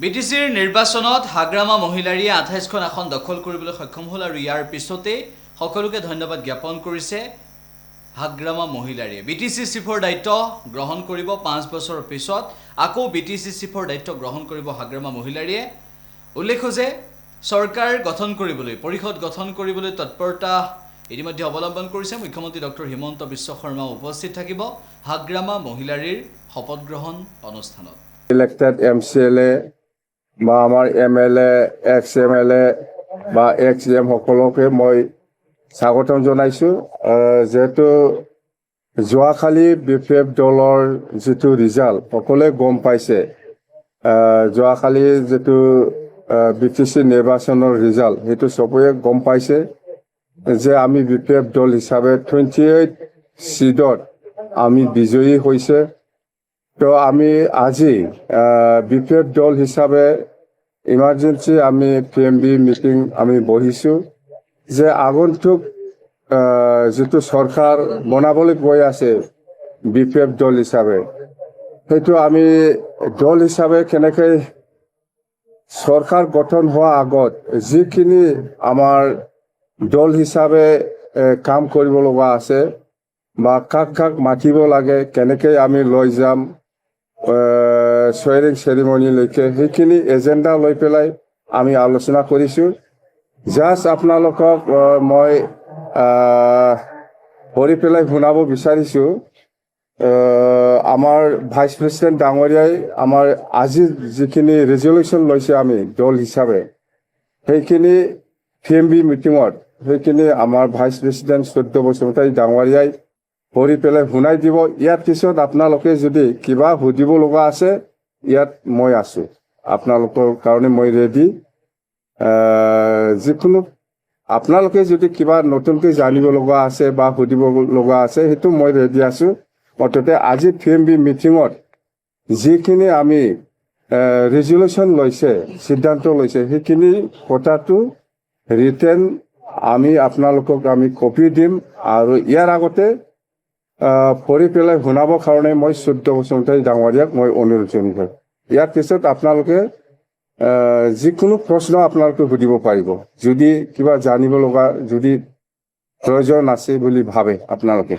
বিটিচিৰ নিৰ্বাচনত হাগ্ৰামা মহিলাৰীয়ে 28খন আসন দখল কৰিবলৈ সক্ষম হ'ল আৰু ইয়াৰ পিছতে সকলোকে ধন্যবাদ জ্ঞাপন কৰিছে হাগ্ৰামা মহিলাৰীয়ে। বিটিচি চিফৰ দায়িত্ব গ্ৰহণ কৰিব 5 বছৰৰ পিছত আকৌ বিটিচি চিফৰ দায়িত্ব গ্ৰহণ কৰিব হাগ্ৰামা মহিলাৰীয়ে। উল্লেখ্য যে চৰকাৰ গঠন কৰিবলৈ পৰিষদ গঠন কৰিবলৈ তৎপৰতা ইতিমধ্যে অৱলম্বন কৰিছে মুখ্যমন্ত্ৰী ডক্টৰ হিমন্ত বিশ্ব শৰ্মা উপস্থিত থাকিব হাগ্ৰামা মহিলাৰীৰ শপত গ্ৰহণ অনুষ্ঠানত। ইলেক্টেড MCLA বা আমাৰ MLA ex MLA বা ex CM সকলোকে মই স্বাগতম জনাইছোঁ। যেহেতু যোৱাকালি BPF দলৰ যিটো ৰিজাল্ট সকলোৱে গম পাইছে, যোৱাকালি যিটো BTC নিৰ্বাচনৰ ৰিজাল্ট সেইটো চবেই গম পাইছে যে আমি BPF দল হিচাপে 28 সিটত আমি বিজয়ী হৈছে। তো আমি আজি BPF দল হিচাপে ইমাৰ্জেঞ্চি আমি PMB মিটিং আমি বহিছোঁ যে আগন্তুক যিটো চৰকাৰ বনাবলৈ গৈ আছে BPF দল হিচাপে, সেইটো আমি দল হিচাপে কেনেকৈ চৰকাৰ গঠন হোৱাৰ আগত যিখিনি আমাৰ দল হিচাপে কাম কৰিব লগা আছে বা কাক কাক মাতিব লাগে, কেনেকৈ আমি লৈ যাম swearing ceremony-লৈকে, সেইখিনি এজেণ্ডা লৈ পেলাই আমি আলোচনা কৰিছোঁ। জাষ্ট আপোনালোকক মই কৰি পেলাই শুনাব বিচাৰিছোঁ, আমাৰ ভাইচ প্ৰেচিডেণ্ট ডাঙৰীয়াই আমাৰ আজি যিখিনি ৰেজলিউশ্যন লৈছে আমি দল হিচাপে, সেইখিনি PMB মিটিঙত সেইখিনি আমাৰ ভাইচ প্ৰেচিডেণ্ট সত্য বসুমতাৰী ডাঙৰীয়াই কৰি পেলাই শুনাই দিব। ইয়াৰ পিছত আপোনালোকে যদি কিবা সুধিব লগা আছে, ইয়াত মই আছোঁ, আপোনালোকৰ কাৰণে মই ৰেডি। যিকোনো আপোনালোকে যদি কিবা নতুনকৈ জানিব লগা আছে বা সুধিব লগা আছে, সেইটো মই ৰেডি আছোঁ। মুঠতে আজি PMB মিটিঙত যিখিনি আমি ৰেজলিউশ্যন লৈছে, সিদ্ধান্ত লৈছে, সেইখিনি কথাটো ৰিটেন আমি আপোনালোকক আমি কপি দিম আৰু ইয়াৰ আগতে পঢ়ি পেলাই শুনাবৰ কাৰণে মই সত্য বসুমতাৰী ডাঙৰীয়াক মই অনুৰোধ জনাইছোঁ। ইয়াৰ পিছত আপোনালোকে যিকোনো প্ৰশ্ন আপোনালোকে সুধিব পাৰিব, যদি কিবা জানিব লগা যদি প্ৰয়োজন আছে বুলি ভাবে আপোনালোকে।